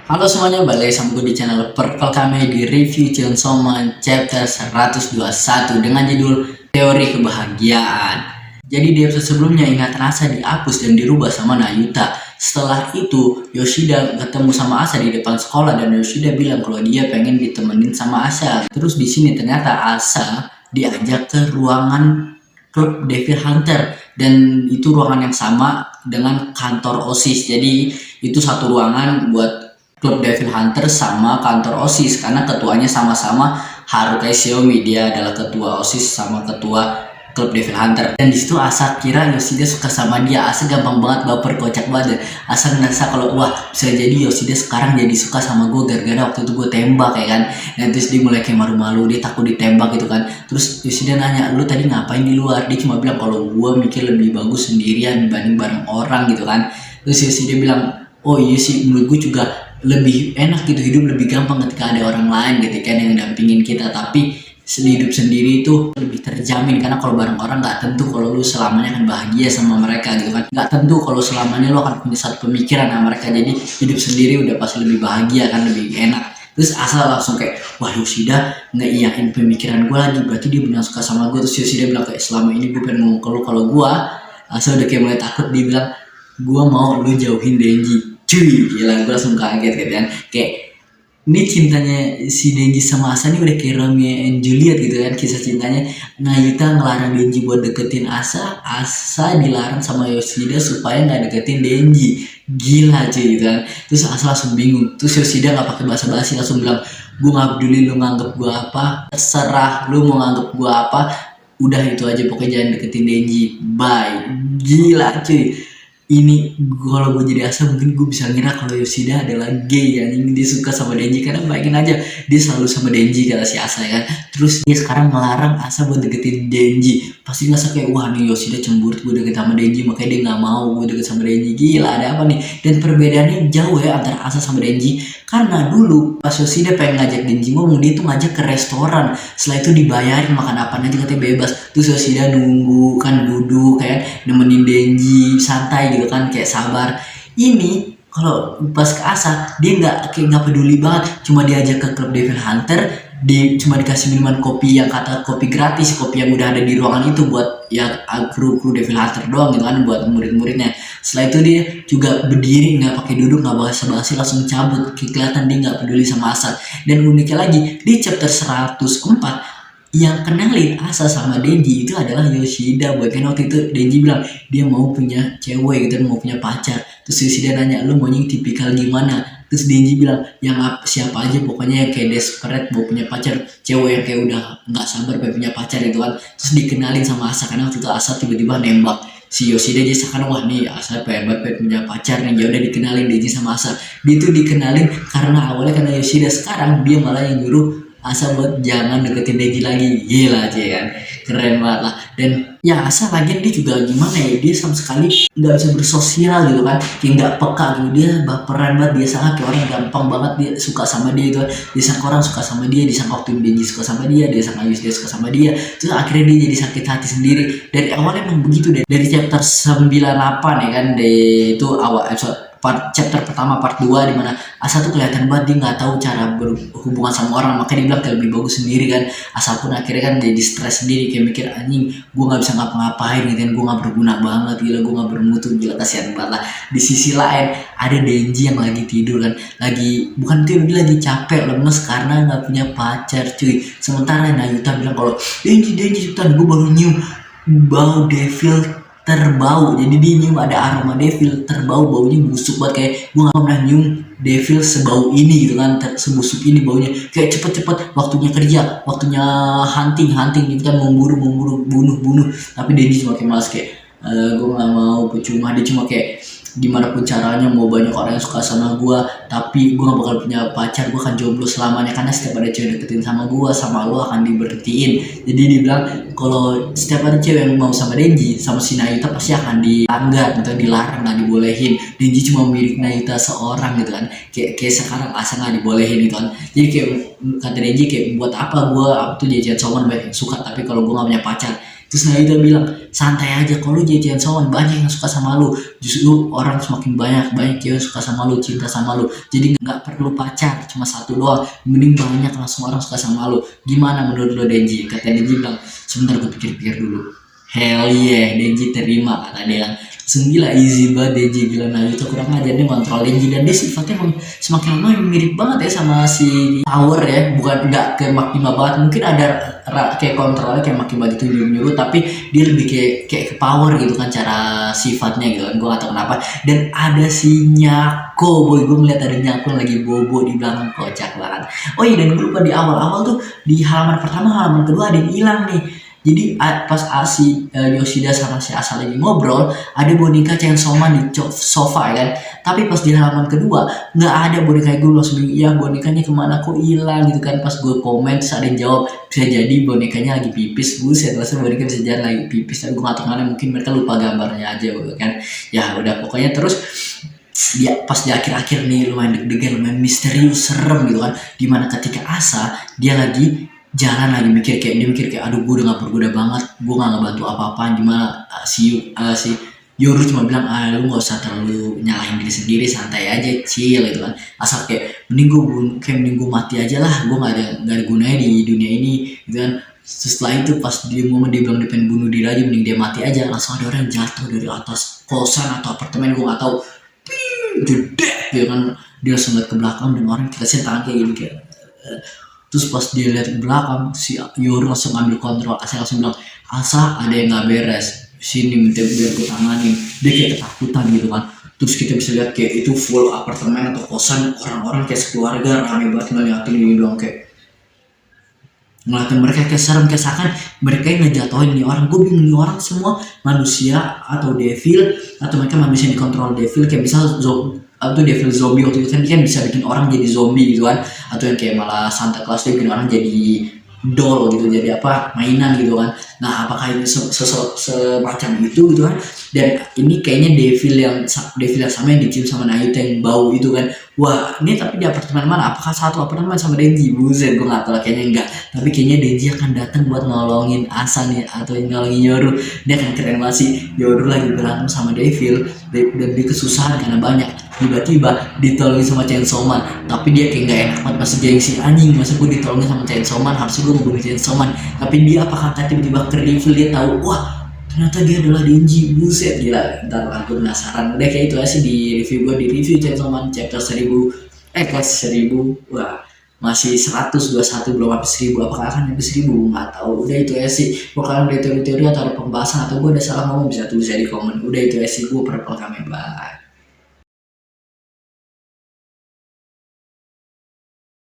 Halo semuanya, balik lagi sama gue di channel Purple kami di review Chainsaw Man chapter 121 dengan judul Teori Kebahagiaan. Jadi di episode sebelumnya ingatan Asa dihapus dan dirubah sama Nayuta. Setelah itu Yoshida ketemu sama Asa di depan sekolah dan Yoshida bilang kalau dia pengen ditemenin sama Asa. Terus di sini ternyata Asa diajak ke ruangan klub Devil Hunter dan itu ruangan yang sama dengan kantor OSIS. Jadi itu satu ruangan buat klub Devil Hunter sama kantor OSIS karena ketuanya sama-sama Harukai Xiaomi. Dia adalah ketua OSIS sama ketua klub Devil Hunter. Dan disitu Asa kira Yoshida suka sama dia. Asa gampang banget baper, kocak banget. Asa ngerasa kalau wah bisa jadi Yoshida sekarang jadi suka sama gue gara-gara waktu itu gue tembak ya kan. Dan terus dia mulai kayak malu-malu, dia takut ditembak gitu kan. Terus Yoshida nanya, lu tadi ngapain di luar? Dia cuma bilang kalau gue mikir lebih bagus sendirian dibanding bareng orang gitu kan. Terus Yoshida bilang, oh iya sih, menurut gue juga lebih enak gitu, hidup lebih gampang ketika ada orang lain gitu kan yang dampingin kita. Tapi hidup sendiri itu lebih terjamin karena kalau bareng orang nggak tentu kalau lu selamanya akan bahagia sama mereka gitu kan, nggak tentu kalau selamanya lu akan punya satu pemikiran sama mereka. Jadi hidup sendiri udah pasti lebih bahagia kan, lebih enak. Terus Asa langsung kayak, wah Yoshida ngeiyain pemikiran gue lagi, berarti dia benar suka sama gue. Terus Yoshida bilang kayak, selama ini gue pengen ngomong ke lu kalau gue. Asa udah kayak mulai takut, dia bilang gue mau lu jauhin Denji. Cuy, gila, gue langsung kaget gitu kan. Kayak ini cintanya si Denji sama Asa ini udah kayak Romeo and Juliet gitu kan, kisah cintanya. Nayuta ngelarang Denji buat deketin Asa, Asa dilarang sama Yoshida supaya nggak deketin Denji. Gila cuy gitu kan. Terus Asa langsung bingung. Terus Yoshida nggak pakai basa-basi langsung bilang, gue nggak peduli lu nganggep gue apa, terserah lu mau nganggep gue apa, udah itu aja pokoknya jangan deketin Denji, bye. Gila cuy, ini kalau gue jadi Asa mungkin gue bisa ngira kalau Yoshida adalah gay ya, ini dia suka sama Denji. Karena bayangin aja dia selalu sama Denji kata si Asa ya kan. Terus dia sekarang melarang Asa buat deketin Denji, pasti ngerasa kayak wah nih Yoshida cemburu gue deket sama Denji, makanya dia nggak mau gue deket sama Denji. Gila, ada apa nih? Dan perbedaannya jauh ya antara Asa sama Denji. Karena dulu pas Yoshida pengen ngajak Denji ngomong, dia tuh ngajak ke restoran, setelah itu dibayarin makan apa aja katanya bebas. Terus Yoshida nunggu kan, duduk kayak nemenin Denji santai gitu kan, kayak sabar. Ini kalau pas ke Asa dia nggak peduli banget, cuma diajak ke klub Devil Hunter, cuma dikasih minuman kopi yang kata kopi gratis, kopi yang udah ada di ruangan itu buat ya kru Devil Hunter doang gitu kan, buat murid-muridnya. Setelah itu dia juga berdiri, nggak pakai duduk, nggak basa-basi, langsung cabut. Kelihatan dia nggak peduli sama Asa. Dan uniknya lagi di chapter 104 yang kenalin Asa sama Denji itu adalah Yoshida. Bahkan waktu itu Denji bilang dia mau punya cewek gitu, mau punya pacar. Terus Yoshida nanya, lu maunya tipikal gimana? Terus Denji bilang yang siapa aja pokoknya yang kayak desperate mau punya pacar, cewek yang kayak udah nggak sabar pengen punya pacar itu kan. Terus dikenalin sama Asa karena waktu itu Asa tiba-tiba nembak si Yoshida. Jadi sekarang wah nih Asa pengen punya pacar nih, ya udah dikenalin Denji sama Asa. Dia tuh dikenalin karena awalnya karena Yoshida, sekarang dia malah yang nyuruh Asa buat jangan deketin Denji lagi. Gila aja kan, keren banget lah. Dan ya Asa lagian dia juga gimana ya, dia sama sekali nggak bisa bersosial gitu kan, kayak nggak peka gitu. Dia baperan banget, dia sangat kayak orang gampang banget dia suka sama dia gitu kan. Dia sangka orang suka sama dia, disangka waktu Denji suka sama dia sangka Yus dia suka sama dia. Terus akhirnya dia jadi sakit hati sendiri. Dari awal emang begitu deh, dari chapter 98 ya kan, dari itu awal episode chapter pertama part 2 dimana Asa tuh kelihatan banget dia nggak tahu cara berhubungan sama orang, makanya dia bilang kayak lebih bagus sendiri kan. Asa pun akhirnya kan jadi stres sendiri, kayak mikir anjing gue nggak bisa ngapa-ngapain gitu kan, gue nggak berguna banget, gila gue nggak bermutu, gila kasihan banget lah. Di sisi lain ada Denji yang lagi tidur kan, lagi bukan tidur, dia lagi capek lemes karena nggak punya pacar cuy. Sementara Nayuta bilang kalau Denji cepetan, gue baru nyium bau devil terbau. Jadi dia nyium ada aroma devil terbau, baunya busuk banget, kayak gue gak pernah nyium devil sebau ini gitu kan, sebusuk ini baunya. Kayak cepet-cepet waktunya kerja, waktunya hunting gitu kan, memburu bunuh. Tapi Denji cuma kayak malas kayak gue gak mau percuma. Dia cuma kayak gimana pun caranya mau banyak orang yang suka sama gue, tapi gue gak bakal punya pacar, gue akan jomblo selamanya karena setiap ada cewek deketin sama gue, sama lo akan diberhentiin. Jadi dia bilang kalau setiap ada cewek yang mau sama Denji sama si Nayuta pasti akan dilanggar atau dilarang, nggak dibolehin. Denji cuma milik Nayuta seorang gitu kan, kayak sekarang Asa nggak dibolehin gitu kan. Jadi kayak kata Denji kayak buat apa gue tuh jajan someone baik suka, tapi kalau gue nggak punya pacar. Terus Nagito bilang, santai aja, kalau lu jadi Chainsaw Man banyak yang suka sama lu, justru orang semakin banyak cewek suka sama lu, cinta sama lu, jadi nggak perlu pacar cuma satu doang, mending banyak langsung orang suka sama lu. Gimana menurut lo Denji? Kata Denji bilang, sebentar gue pikir-pikir dulu. Hell yeah, Denji terima, kata dia. Langsung gila, easy banget Denji, gila. Naruto kurang ajar, dia kontrol Denji, dan dia sifatnya emang semakin lama mirip banget ya sama si Power ya, bukan nggak ke Makima banget, mungkin ada kayak kontrolnya kayak Makima gitu nyuruh, tapi dia lebih kayak ke Power gitu kan cara sifatnya gitu kan, gue gak tau kenapa. Dan ada si Nyako, boy, gue ngeliat ada Nyako lagi bobo di belakang, kocak banget. Oh iya, dan gue lupa di awal-awal tuh, di halaman pertama halaman kedua ada yang hilang nih. Jadi pas Yoshida sama si Asa lagi ngobrol, ada boneka Chainsaw Man di sofa kan. Tapi pas di halaman kedua nggak ada boneka, gue langsung iya bonekanya kemana kok hilang gitu kan. Pas gue komen terus ada yang jawab, bisa jadi bonekanya lagi pipis. Buset, langsung boneka bisa jadi lagi pipis. Tapi gue nggak tahu mana, mungkin mereka lupa gambarnya aja gitu kan. Ya udah pokoknya terus dia pas di akhir-akhir nih lumayan deg-degan, lumayan misterius, serem gitu kan. Dimana ketika Asa dia lagi jalan lagi mikir kayak aduh gue udah gak berguna banget, gue gak ngebantu apa-apa, gimana si Yoru cuma bilang lu gak usah terlalu nyalahin diri sendiri, santai aja, chill gitu kan. Asal kayak mending gue mati aja lah, gue gak ada gunanya di dunia ini gitu kan. Setelah itu pas dia momen dia bilang dia pengen bunuh diri aja, mending dia mati aja. Langsung ada orang jatuh dari atas kosan atau apartemen, gue gak tahu, jedek gitu kan. Dia langsung liat ke belakang dan orang kita tangan kayak gini kayak terus pas dia lihat ke belakang, si Yoru langsung ambil kontrol. Asa langsung bilang, Asa ada yang nggak beres, sini minta biar gue tanganin. Dia kayak ketakutan gitu kan. Terus kita bisa lihat kayak itu full apartemen atau kosan, orang-orang kayak sekeluarga rame banget ngeliatin ini doang, kayak ngeliatin mereka kayak serem, kayak seakan mereka yang ngejatuhin nih orang. Gue bingung nih orang semua manusia atau devil, atau mereka manusia yang dikontrol devil, kayak misal atau devil zombie waktu itu kan, dia kan bisa bikin orang jadi zombie gitu kan, atau yang kayak malah Santa Claus dia bikin orang jadi doll gitu, jadi apa, mainan gitu kan. Nah apakah ini semacam itu gitu kan. Dan ini kayaknya devil yang sama yang dicium sama Nayuta yang bau itu kan. Wah ini tapi di apartemen mana, apakah satu apartemen sama Denji? Buset, gue gak tau, kayaknya enggak. Tapi kayaknya Denji akan datang buat nolongin Asa nih, atau nolongin Yoru. Dia akan keren banget sih, Yoru lagi berantem sama devil dan dia kesusahan karena banyak, tiba-tiba ditolongin sama Chainsaw Man. Tapi dia kayak gak enak banget, masih gengsi, anjing masa gue ditolongin sama Chainsaw Man, harusnya gue membunuh Chainsaw Man. Tapi dia apakah tiba-tiba ke reveal, dia tahu wah ternyata dia adalah Denji. Buset, gila. Ntar aku penasaran. Udah kayak itu aja sih di review Chainsaw Man chapter 1000 kelas 1000. Wah masih 121, belum habis 1000. Apakah akan habis 1000? Nggak tahu. Udah itu aja sih. Kalau kalian ada teori-teori atau ada pembahasan atau gue ada salah ngomong, bisa tulis di komen. Udah itu aja sih, gue Purple Kame, bye.